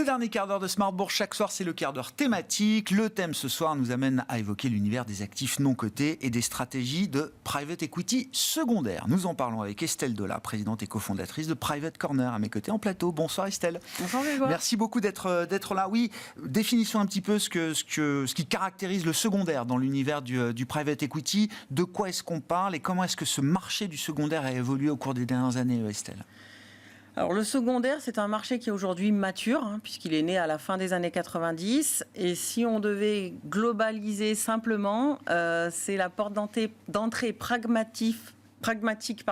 Le dernier quart d'heure de Smart Bourse, chaque soir, c'est le quart d'heure thématique. Le thème ce soir nous amène à évoquer l'univers des actifs non cotés et des stratégies de private equity secondaire. Nous en parlons avec Estelle Delat, présidente et cofondatrice de Private Corner, à mes côtés en plateau. Bonsoir Estelle. Bonsoir Grégoire. Merci beaucoup d'être là. Oui, définissons un petit peu ce qui caractérise le secondaire dans l'univers du private equity. De quoi est-ce qu'on parle et comment est-ce que ce marché du secondaire a évolué au cours des dernières années, Estelle ? Alors le secondaire, c'est un marché qui est aujourd'hui mature, puisqu'il est né à la fin des années 90. Et si on devait globaliser simplement, c'est la porte d'entrée pragmatique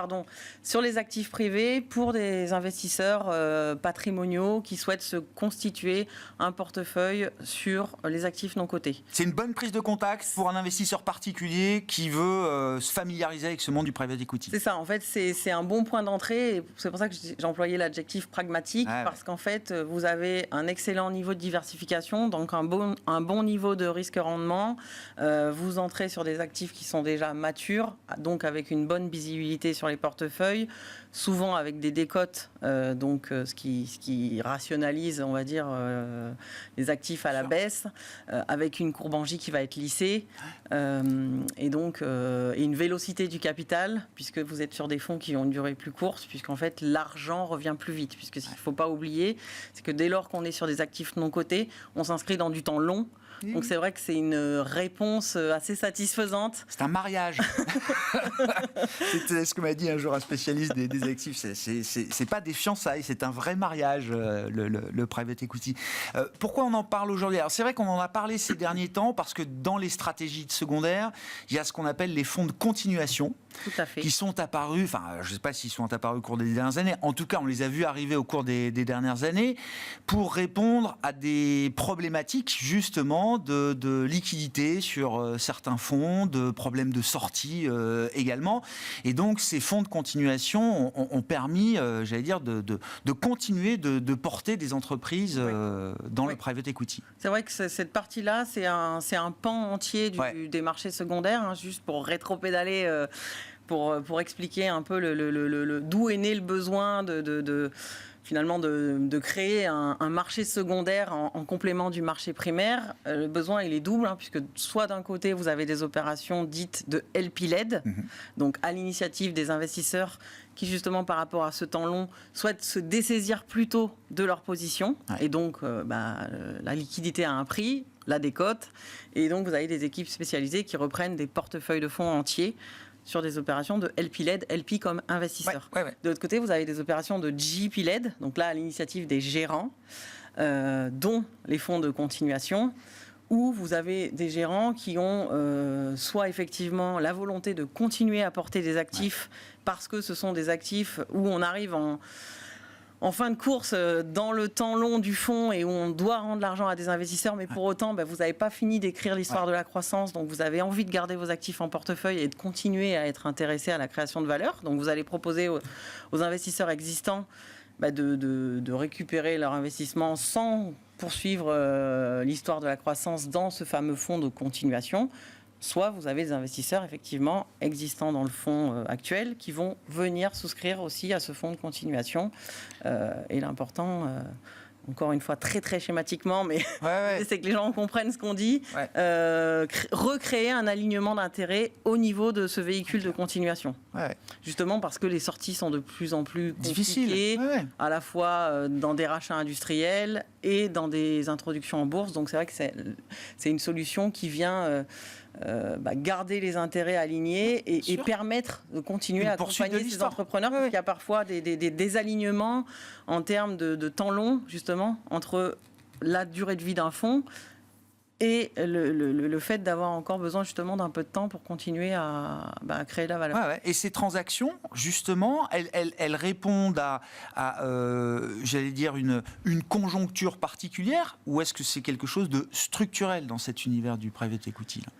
sur les actifs privés pour des investisseurs patrimoniaux qui souhaitent se constituer un portefeuille sur les actifs non cotés. C'est une bonne prise de contact pour un investisseur particulier qui veut se familiariser avec ce monde du private equity. C'est ça, en fait, c'est un bon point d'entrée. Et c'est pour ça que j'ai employé l'adjectif pragmatique, parce qu'en fait, vous avez un excellent niveau de diversification, donc un bon niveau de risque-rendement. Vous entrez sur des actifs qui sont déjà matures, donc avec une bonne visibilité sur les portefeuilles, souvent avec des décotes, ce qui rationalise, on va dire, les actifs à la baisse, avec une courbe en J qui va être lissée, et une vélocité du capital, puisque vous êtes sur des fonds qui ont une durée plus courte, puisqu'en fait l'argent revient plus vite, puisque ce qu'il ne faut pas oublier, c'est que dès lors qu'on est sur des actifs non cotés, on s'inscrit dans du temps long. Donc c'est vrai que c'est une réponse assez satisfaisante. C'est un mariage. C'est ce que m'a dit un jour un spécialiste des actifs. C'est pas des fiançailles, c'est un vrai mariage, le private equity. Pourquoi on en parle aujourd'hui ? Alors c'est vrai qu'on en a parlé ces derniers temps parce que dans les stratégies de secondaire, il y a ce qu'on appelle les fonds de continuation. Tout à fait. Qui sont apparus, enfin je ne sais pas s'ils sont apparus au cours des dernières années, en tout cas on les a vus arriver au cours des dernières années pour répondre à des problématiques justement de liquidité sur certains fonds, de problèmes de sortie également, et donc ces fonds de continuation ont permis, j'allais dire, de continuer de porter des entreprises dans le private equity. C'est vrai que cette partie-là, c'est un pan entier des marchés secondaires, juste pour rétro-pédaler, pour expliquer un peu d'où est né le besoin finalement de créer un marché secondaire en complément du marché primaire. Le besoin, il est double, puisque soit d'un côté, vous avez des opérations dites de LP-led, donc à l'initiative des investisseurs qui, justement, par rapport à ce temps long, souhaitent se dessaisir plus tôt de leur position. Et donc, la liquidité a un prix, la décote. Et donc, vous avez des équipes spécialisées qui reprennent des portefeuilles de fonds entiers sur des opérations de LP-led, LP comme investisseur. De l'autre côté, vous avez des opérations de GP-led, donc là, à l'initiative des gérants, dont les fonds de continuation, où vous avez des gérants qui ont soit effectivement la volonté de continuer à porter des actifs, parce que ce sont des actifs où on arrive en fin de course, dans le temps long du fonds et où on doit rendre l'argent à des investisseurs, mais pour autant, vous n'avez pas fini d'écrire l'histoire de la croissance, donc vous avez envie de garder vos actifs en portefeuille et de continuer à être intéressé à la création de valeur. Donc vous allez proposer aux investisseurs existants de récupérer leur investissement sans poursuivre l'histoire de la croissance dans ce fameux fonds de continuation. Soit vous avez des investisseurs effectivement existants dans le fonds actuel qui vont venir souscrire aussi à ce fonds de continuation. Et l'important, encore une fois très très schématiquement, mais c'est que les gens comprennent ce qu'on dit, recréer un alignement d'intérêt au niveau de ce véhicule de continuation. Justement parce que les sorties sont de plus en plus compliquées, à la fois dans des rachats industriels et dans des introductions en bourse. Donc c'est vrai que c'est une solution qui vient garder les intérêts alignés et permettre de continuer à accompagner ces entrepreneurs, parce qu'il y a parfois des désalignements en termes de temps long, justement, entre la durée de vie d'un fonds et le fait d'avoir encore besoin justement d'un peu de temps pour continuer à créer la valeur. Et ces transactions, justement, elles répondent à j'allais dire, une conjoncture particulière, ou est-ce que c'est quelque chose de structurel dans cet univers du private equity là ?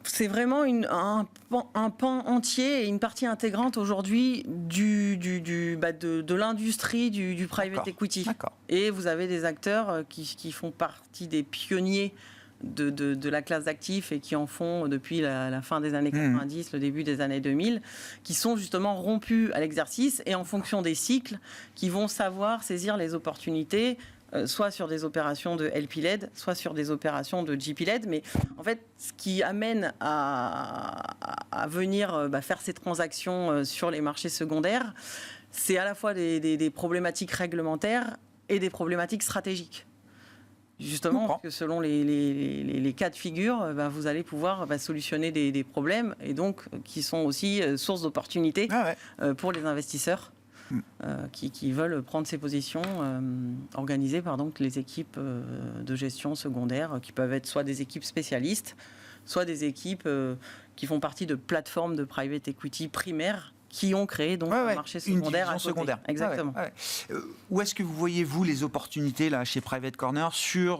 C'est vraiment un pan entier et une partie intégrante aujourd'hui de l'industrie du private equity. Et vous avez des acteurs qui font partie des pionniers de la classe d'actifs et qui en font depuis la fin des années 90, le début des années 2000, qui sont justement rompus à l'exercice et en fonction des cycles, qui vont savoir saisir les opportunités soit sur des opérations de LP-led, soit sur des opérations de GP-led. Mais en fait, ce qui amène à venir faire ces transactions sur les marchés secondaires, c'est à la fois des problématiques réglementaires et des problématiques stratégiques. Justement, parce que selon les cas de figure, vous allez pouvoir solutionner des problèmes et donc qui sont aussi source d'opportunités pour les investisseurs qui veulent prendre ces positions organisées par donc les équipes de gestion secondaire qui peuvent être soit des équipes spécialistes, soit des équipes qui font partie de plateformes de private equity primaires qui ont créé donc un marché secondaire à côté. Exactement. Où est-ce que vous voyez, vous, les opportunités là, chez Private Corner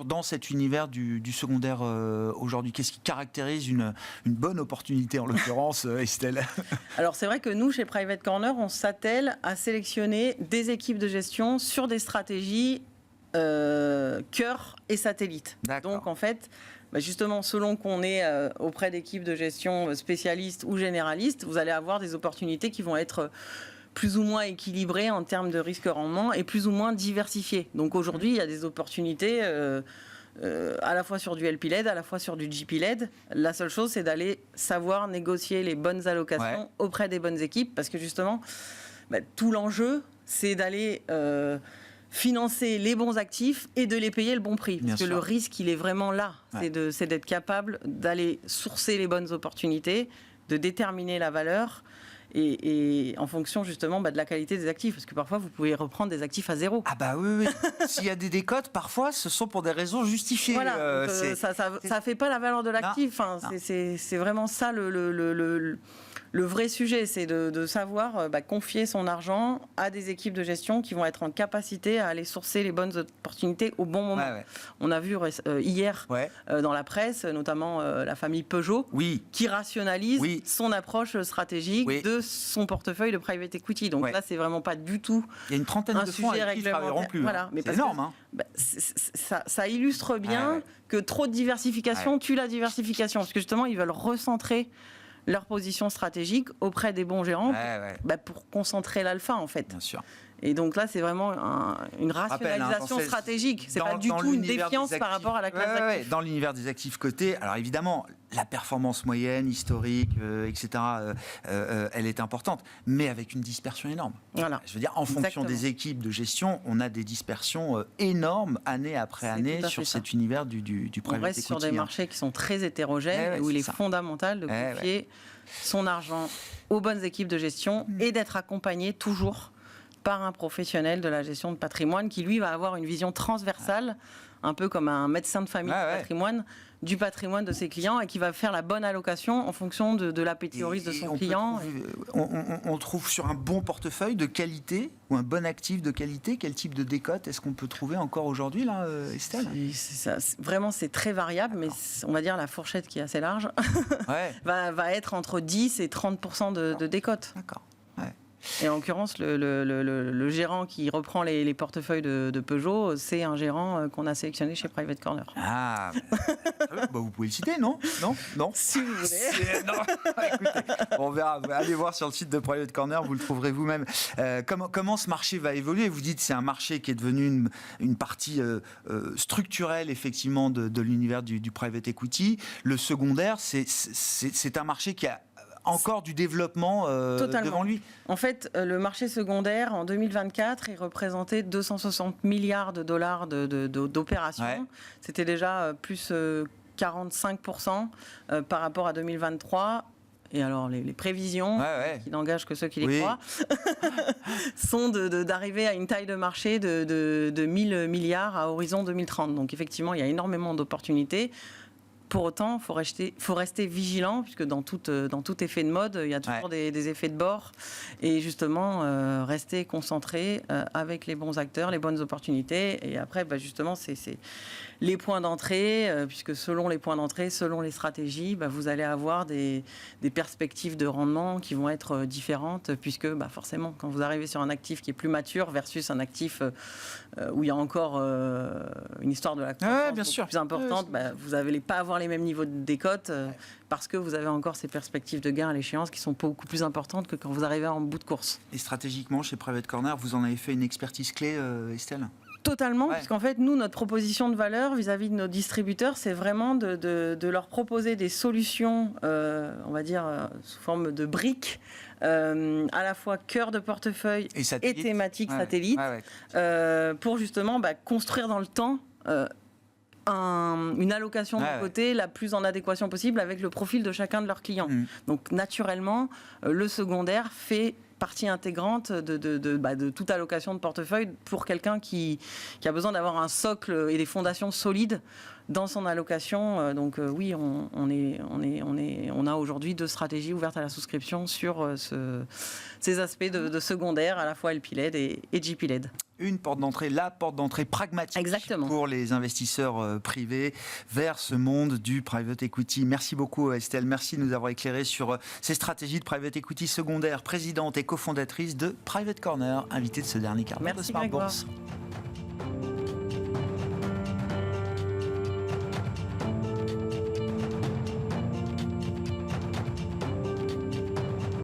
dans cet univers du secondaire aujourd'hui? Qu'est-ce qui caractérise une bonne opportunité, en l'occurrence, Estelle? Alors, c'est vrai que nous, chez Private Corner, on s'attelle à sélectionner des équipes de gestion sur des stratégies cœur et satellite. Donc, en fait, justement, selon qu'on est auprès d'équipes de gestion spécialistes ou généralistes, vous allez avoir des opportunités qui vont être plus ou moins équilibrées en termes de risque-rendement et plus ou moins diversifiées. Donc aujourd'hui, il y a des opportunités à la fois sur du LP-led, à la fois sur du GP-led. La seule chose, c'est d'aller savoir négocier les bonnes allocations auprès des bonnes équipes, parce que justement, tout l'enjeu, c'est d'aller financer les bons actifs et de les payer le bon prix. Parce que le risque, il est vraiment là. C'est d'être capable d'aller sourcer les bonnes opportunités, de déterminer la valeur et en fonction justement de la qualité des actifs. Parce que parfois, vous pouvez reprendre des actifs à zéro. Ah bah oui. S'il y a des décotes, parfois, ce sont pour des raisons justifiées. Voilà, ça fait pas la valeur de l'actif. C'est vraiment ça le vrai sujet, c'est de savoir confier son argent à des équipes de gestion qui vont être en capacité à aller sourcer les bonnes opportunités au bon moment. On a vu hier dans la presse, notamment la famille Peugeot, qui rationalise son approche stratégique de son portefeuille de private equity. Donc là, c'est vraiment pas du tout il y a une trentaine de fonds avec qui ils ne travailleront plus. Voilà, c'est énorme. Ça illustre bien que trop de diversification tue la diversification. Parce que justement, ils veulent recentrer leur position stratégique auprès des bons gérants pour concentrer l'alpha, en fait. Bien sûr. Et donc là, c'est vraiment une rationalisation stratégique. C'est pas du tout une défiance par rapport à la classe d'actifs. Dans l'univers des actifs cotés, alors évidemment, la performance moyenne, historique, etc., elle est importante, mais avec une dispersion énorme. Voilà. Je veux dire, en fonction des équipes de gestion, on a des dispersions énormes, année après année, sur cet univers du private equity. On reste sur des marchés qui sont très hétérogènes, où il est fondamental de confier son argent aux bonnes équipes de gestion et d'être accompagné toujours par un professionnel de la gestion de patrimoine qui, lui, va avoir une vision transversale, un peu comme un médecin de famille de patrimoine, du patrimoine de ses clients et qui va faire la bonne allocation en fonction de l'appétit au risque de son client. On trouve sur un bon portefeuille de qualité ou un bon actif de qualité, quel type de décote est-ce qu'on peut trouver encore aujourd'hui, là, Estelle? Vraiment, c'est très variable, mais on va dire la fourchette qui est assez large va être entre 10 et 30% de décote. D'accord. Et en l'occurrence, le gérant qui reprend les portefeuilles de Peugeot, c'est un gérant qu'on a sélectionné chez Private Corner. Ah, vous pouvez le citer, non? Non. Si vous voulez. Écoutez, on verra. Allez voir sur le site de Private Corner, vous le trouverez vous-même. Comment ce marché va évoluer? Vous dites que c'est un marché qui est devenu une partie structurelle, effectivement, de l'univers du private equity. Le secondaire, c'est un marché qui a encore du développement devant lui. En fait, le marché secondaire, en 2024, il représentait 260 milliards de dollars d'opérations. C'était déjà plus 45% par rapport à 2023. Et alors, les prévisions, qui n'engagent que ceux qui les croient, sont d'arriver à une taille de marché de 1000 milliards à horizon 2030. Donc, effectivement, il y a énormément d'opportunités. Pour autant, il faut rester vigilant, puisque dans tout effet de mode, il y a toujours des effets de bord. Et justement, rester concentré avec les bons acteurs, les bonnes opportunités. Et après, justement, c'est les points d'entrée, puisque selon les points d'entrée, selon les stratégies, vous allez avoir des perspectives de rendement qui vont être différentes, puisque forcément, quand vous arrivez sur un actif qui est plus mature versus un actif où il y a encore une histoire de la croissance plus importante, vous n'allez pas avoir les mêmes niveaux de décote parce que vous avez encore ces perspectives de gain à l'échéance qui sont beaucoup plus importantes que quand vous arrivez en bout de course. Et stratégiquement, chez Private Corner, vous en avez fait une expertise clé, Estelle? Totalement, parce qu'en fait, nous, notre proposition de valeur vis-à-vis de nos distributeurs, c'est vraiment de leur proposer des solutions, on va dire, sous forme de briques, à la fois cœur de portefeuille et thématique satellite, pour justement construire dans le temps une allocation de côté la plus en adéquation possible avec le profil de chacun de leurs clients. Donc, naturellement, le secondaire fait partie intégrante de toute allocation de portefeuille pour quelqu'un qui a besoin d'avoir un socle et des fondations solides dans son allocation. Donc oui, on a aujourd'hui 2 stratégies ouvertes à la souscription sur ces aspects de secondaire, à la fois LP-LED et GP-LED. Une porte d'entrée, la porte d'entrée pragmatique pour les investisseurs privés vers ce monde du private equity. Merci beaucoup Estelle, merci de nous avoir éclairé sur ces stratégies de private equity secondaire, présidente et cofondatrice de Private Corner, invitée de ce dernier quart d'heure de Smart Bourse.